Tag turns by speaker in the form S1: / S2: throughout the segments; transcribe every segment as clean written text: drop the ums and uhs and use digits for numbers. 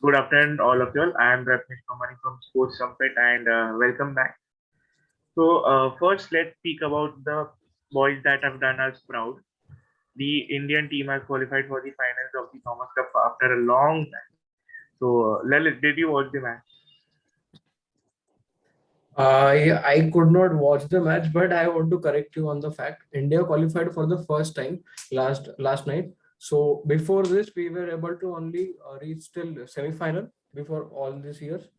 S1: Good afternoon, all of you all. I am Ratnesh Kamani from Sports Trumpet and welcome back. First, let's speak about the boys that have done us proud. The Indian team has qualified for the finals of the Thomas Cup after a long time. Lalit, did you watch the match?
S2: I could not watch the match, but I want to correct you on the fact India qualified for the first time last night. So before this, we were able to only reach till semi-final before all these years.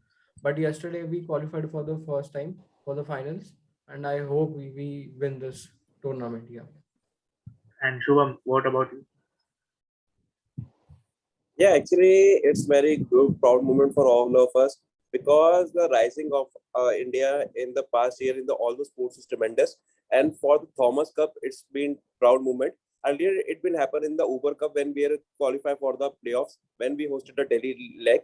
S2: But yesterday we qualified for the first time for the finals, and I hope we win this tournament. Yeah.
S1: And Shubham, what about you?
S3: Yeah, actually, it's very good, proud moment for all of us because the rising of India in the past year in the all the sports is tremendous. And for the Thomas Cup, it's been proud moment. Earlier, it been happen in the Uber Cup when we are qualified for the playoffs when we hosted the Delhi leg.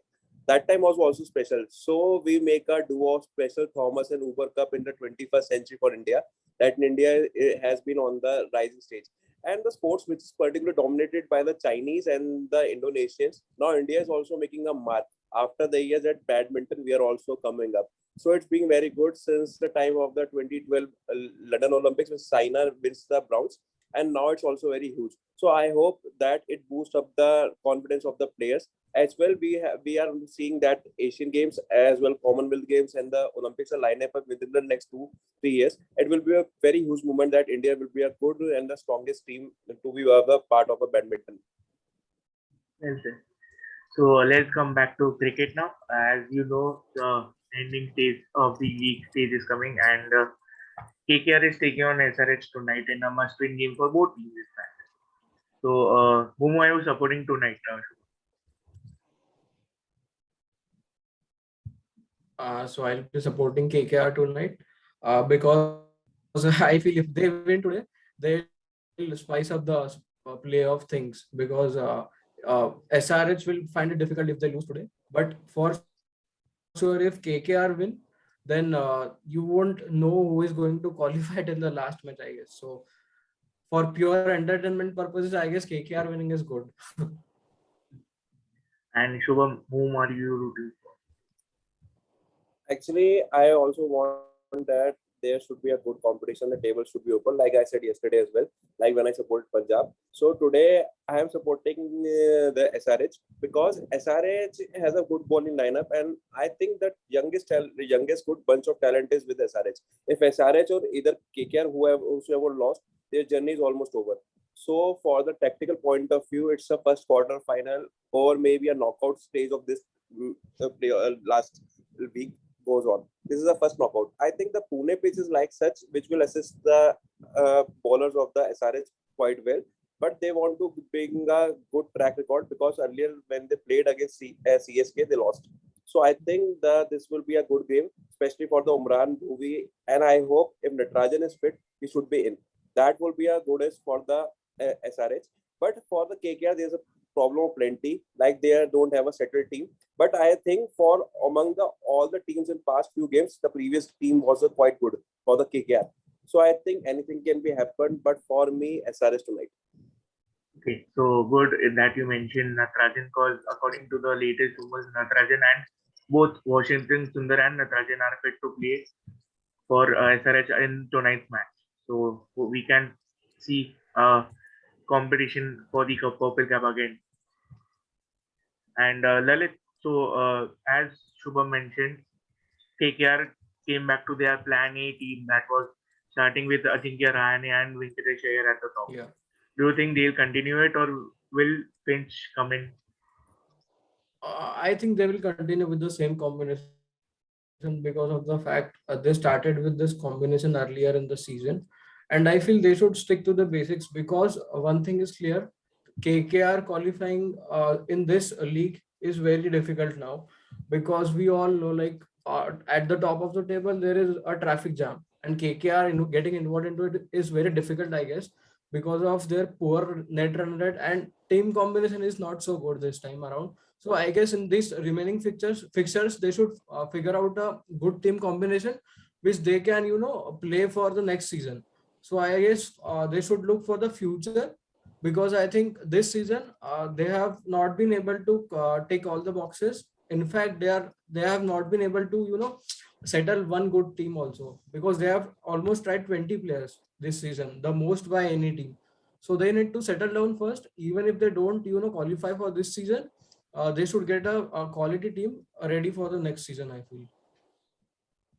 S3: That time was also special. So we make a duo special Thomas and Uber Cup in the 21st century for India. That in India has been on the rising stage and the sports which is particularly dominated by the Chinese and the Indonesians. Now India is also making a mark. After the years at badminton, we are also coming up. So it's been very good since the time of the 2012 London Olympics when China wins the bronze. And now it's also very huge. So I hope that it boosts up the confidence of the players as well. We are seeing that Asian Games as well, Commonwealth Games and the Olympics are lined up within the next 2 3 years. It will be a very huge moment that India will be a good and the strongest team to be a part of a badminton.
S1: Well said. So let's come back to cricket now. As you know, the ending stage of the league stage is coming, and KKR is taking on SRH tonight in a must-win game for both teams this time. Whom are you supporting tonight?
S2: So I'll be supporting KKR tonight because I feel if they win today, they'll spice up the playoff things because SRH will find it difficult if they lose today. But for sure, if KKR win, then you won't know who is going to qualify in the last match, I guess. So for pure entertainment purposes, I guess KKR winning is good.
S1: And Shubham, whom are you rooting for?
S3: Actually, I also want that there should be a good competition. The table should be open, like I said yesterday as well. Like when I support Punjab. So today I am supporting the SRH because SRH has a good bowling lineup, and I think that the youngest good bunch of talent is with SRH. If SRH or either KKR whoever lost, their journey is almost over. So for the tactical point of view, it's a first quarter final or maybe a knockout stage of this last week goes on. This is the first knockout. I think the Pune pitch is like such, which will assist the bowlers of the SRH quite well. But they want to bring a good track record because earlier when they played against CSK, they lost. So I think that this will be a good game, especially for the Umran movie. And I hope if Natarajan is fit, he should be in. That will be a good as for the SRH. But for the KKR, there's a problem of plenty. Like they don't have a settled team. But I think for among the all the teams in past few games, the previous team was quite good for the KKR. So I think anything can be happened. But for me, SRH tonight.
S1: Okay, so good that you mentioned Natarajan because according to the latest rumors, Natarajan and both Washington Sundar and Natarajan are fit to play for SRH in tonight's match. So we can see competition for the Purple Cap again. And Lalit, as Shubham mentioned, KKR came back to their Plan A team that was starting with Ajinkya Rahane and Venkatesh Iyer at the top.
S2: Yeah.
S1: Do you think they'll continue it or will Finch come in?
S2: I think they will continue with the same combination because of the fact they started with this combination earlier in the season. And I feel they should stick to the basics because one thing is clear, KKR qualifying in this league is very difficult now because we all know like at the top of the table there is a traffic jam and KKR getting involved into it is very difficult, I guess, because of their poor net run rate and team combination is not so good this time around. So I guess in these remaining fixtures they should figure out a good team combination which they can play for the next season. So I guess they should look for the future because I think this season they have not been able to tick all the boxes. In fact, they have not been able to settle one good team also, because they have almost tried 20 players this season, the most by any team. So they need to settle down first. Even if they don't qualify for this season, they should get a quality team ready for the next season, I feel.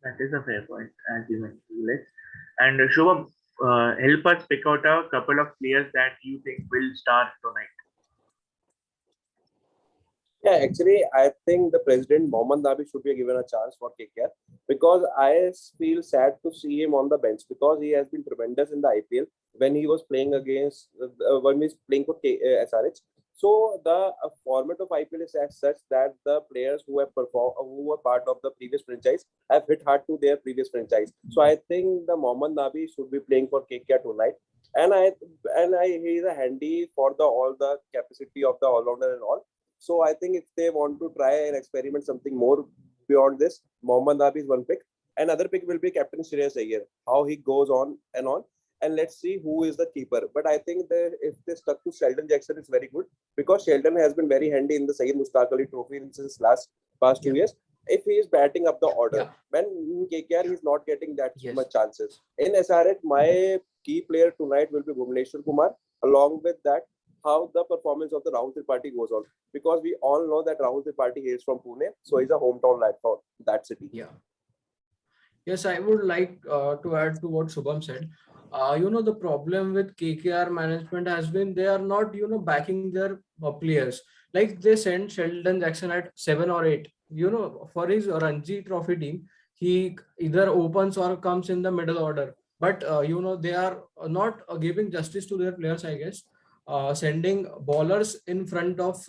S1: That is a fair point, as you mentioned. Let's and Shubham, help us pick out a couple of players that you think will start tonight.
S3: Yeah, actually, I think the president Mohammad Nabi should be given a chance for KKR because I feel sad to see him on the bench because he has been tremendous in the IPL when he was playing against when he was playing for SRH. So the format of IPL is as such that the players who have performed, who were part of the previous franchise, have hit hard to their previous franchise. So I think the Mohammad Nabi should be playing for KKR tonight, and I he is a handy for the all the capacity of the all rounder and all. So I think if they want to try and experiment something more beyond this, Mohammad Nabi is one pick. Another pick will be Captain Shreyas Iyer, how he goes on and on. And let's see who is the keeper. But I think that if they stuck to Sheldon Jackson, it's very good because Sheldon has been very handy in the Syed Mustaq Ali Trophy since past
S2: Yeah.
S3: 2 years. If he is batting up the order,
S2: Yeah.
S3: when in KKR he's not getting that
S2: Yes.
S3: much chances. In SRH, my key player tonight will be Bhuvneshwar Kumar. Along with that, how the performance of the Rahul Tripathi goes on because we all know that Rahul Tripathi is from Pune, so he's a hometown lad for that city.
S2: Yeah. Yes, I would like to add to what Shubham said. The problem with KKR management has been they are not, backing their players. Like they sent Sheldon Jackson at 7 or 8. For his Ranji Trophy team, he either opens or comes in the middle order. But they are not giving justice to their players, I guess. Sending bowlers in front of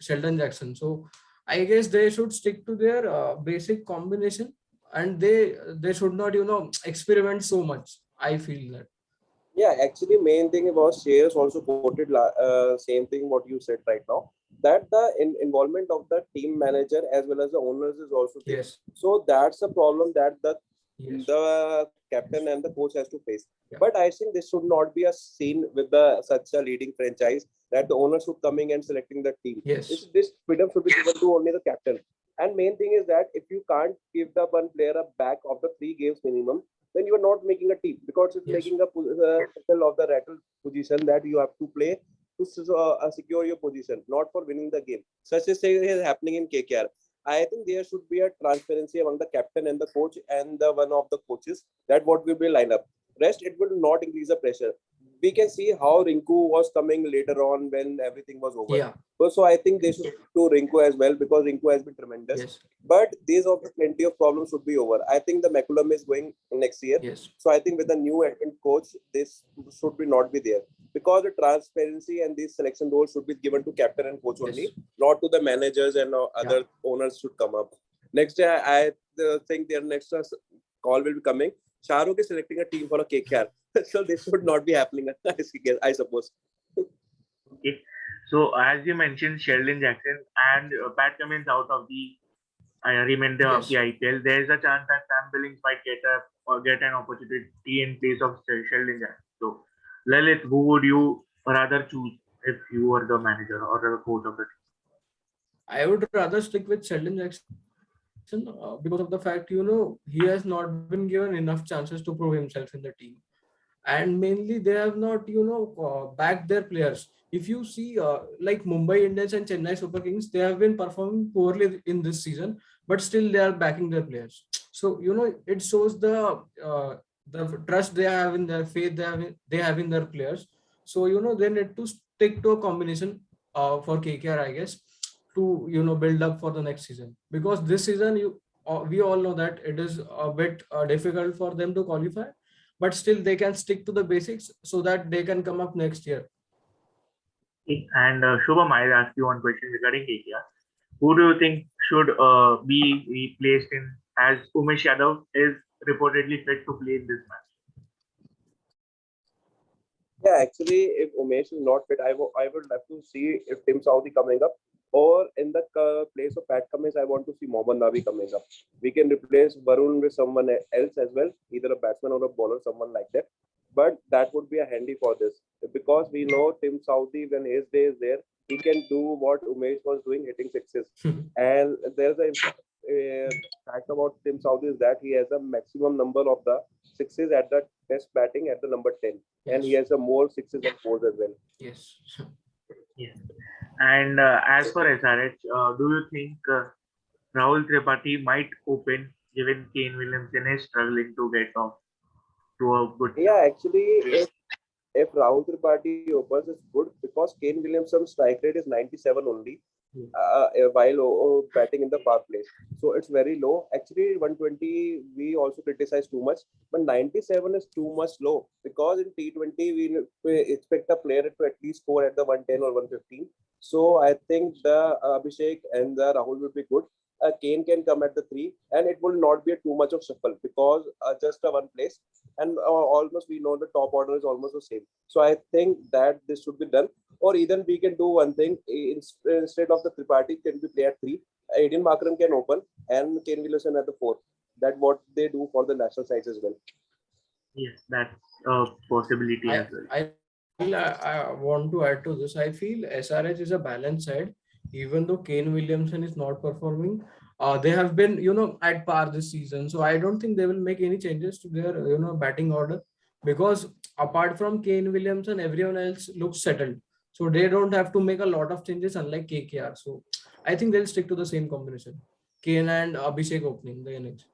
S2: Sheldon Jackson. So I guess they should stick to their basic combination, and they should not experiment so much, I feel that.
S3: Yeah, actually, main thing was shares also quoted same thing what you said right now that the involvement of the team manager as well as the owners is also there.
S2: Yes.
S3: So that's a problem that
S2: Yes.
S3: the captain and the coach has to face.
S2: Yeah.
S3: But I think this should not be a scene with the such a leading franchise that the owner should coming and selecting the team.
S2: Yes.
S3: This freedom should be given to only the captain. And main thing is that if you can't give the one player a back of the 3 games minimum, then you are not making a team because it's
S2: Yes.
S3: making a settle of the rattle position that you have to play to secure your position, not for winning the game. Such a thing is happening in KKR. I think there should be a transparency among the captain and the coach and the one of the coaches that what will be lined up. Rest, it will not increase the pressure. We can see how Rinku was coming later on when everything was over.
S2: Yeah.
S3: So I think they should do Rinku as well because Rinku has been tremendous.
S2: Yes.
S3: But these of the plenty of problems should be over. I think the McCullum is going next year.
S2: Yes.
S3: So I think with the new admin coach, this should be not be there because the transparency and these selection roles should be given to captain and coach
S2: Yes.
S3: only, not to the managers and other owners should come up. Next, I think their next call will be coming. Shahrukh is selecting a team for a KKR, so this should not be happening. I suppose.
S1: Okay. So as you mentioned, Sheldon Jackson and Pat Cummins out of the remainder of
S2: Yes.
S1: the IPL, there is a chance that Sam Billings might get an opportunity in place of Sheldon Jackson. So, Lalit, who would you rather choose if you were the manager or the coach of the team?
S2: I would rather stick with Sheldon Jackson because of the fact he has not been given enough chances to prove himself in the team, and mainly they have not backed their players. If you see like Mumbai Indians and Chennai Super Kings, they have been performing poorly in this season, but still they are backing their players. So it shows the trust they have in their faith they have in their players. So they need to stick to a combination for KKR, I guess, to build up for the next season, because this season we all know that it is a bit difficult for them to qualify, but still they can stick to the basics so that they can come up next year.
S1: Okay. And Shubham, I'll ask you one question regarding KKR. Who do you think should be replaced in as Umesh Yadav is reportedly fit to play in this match?
S3: Yeah, actually, if Umesh is not fit, I would love to see if Tim Southee coming up, or in the place of Pat Cummins, I want to see Mohammad Nabi coming up. We can replace Varun with someone else as well, either a batsman or a bowler, someone like that. but that would be a handy for this because we know Tim Southee when his day is there, he can do what Umesh was doing, hitting sixes. And there's a fact about Tim Southee is that he has a maximum number of the sixes at the test batting at the number 10, and he has a more sixes and fours as well.
S2: Yes.
S1: Yes. And as for SRH, do you think Rahul Tripathi might open given Kane Williamson is struggling to get off to a good
S3: Yeah,
S1: start?
S3: actually, if Rahul Tripathi opens, it's good because Kane Williamson's strike rate is 97 only
S1: Yes.
S3: while batting in the power play. So it's very low. Actually, 120 we also criticize too much, but 97 is too much low because in T20 we expect a player to at least score at the 110 or 115. So I think the Abhishek and the Rahul will be good. Kane can come at the three, and it will not be too much of shuffle because just a one place, and almost we know the top order is almost the same. So I think that this should be done. Or even we can do one thing instead of the Tripathi, can be play at three. Aiden Markram can open and Kane Williamson at the four. That what they do for the national sides as well.
S1: Yes, that's a possibility as well.
S2: I want to add to this. I feel SRH is a balanced side, even though Kane Williamson is not performing. They have been, at par this season. So I don't think they will make any changes to their, batting order because apart from Kane Williamson, everyone else looks settled. So they don't have to make a lot of changes, unlike KKR. So I think they'll stick to the same combination. Kane and Abhishek opening the innings.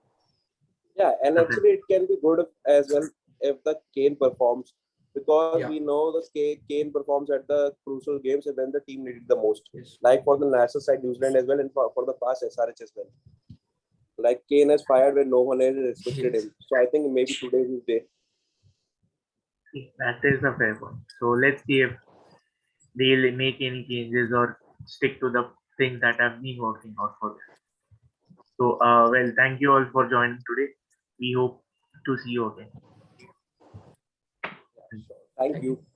S3: Yeah, and
S1: Definitely.
S3: actually it can be good as well if the Kane performs because we
S2: Yeah.
S3: know the Kane performs at the crucial games when the team needed the most.
S2: Yes.
S3: Like for the national side, New Zealand as well, and for the past SRH as well. Like Kane has fired when no one has respected
S2: Yes.
S3: him. So I think maybe today is his day.
S1: That is a fair point. So let's see if they'll make any changes or stick to the things that have been working out for them. So, well, thank you all for joining today. We hope to see you again.
S3: Thank
S2: Thank
S3: you.
S2: you.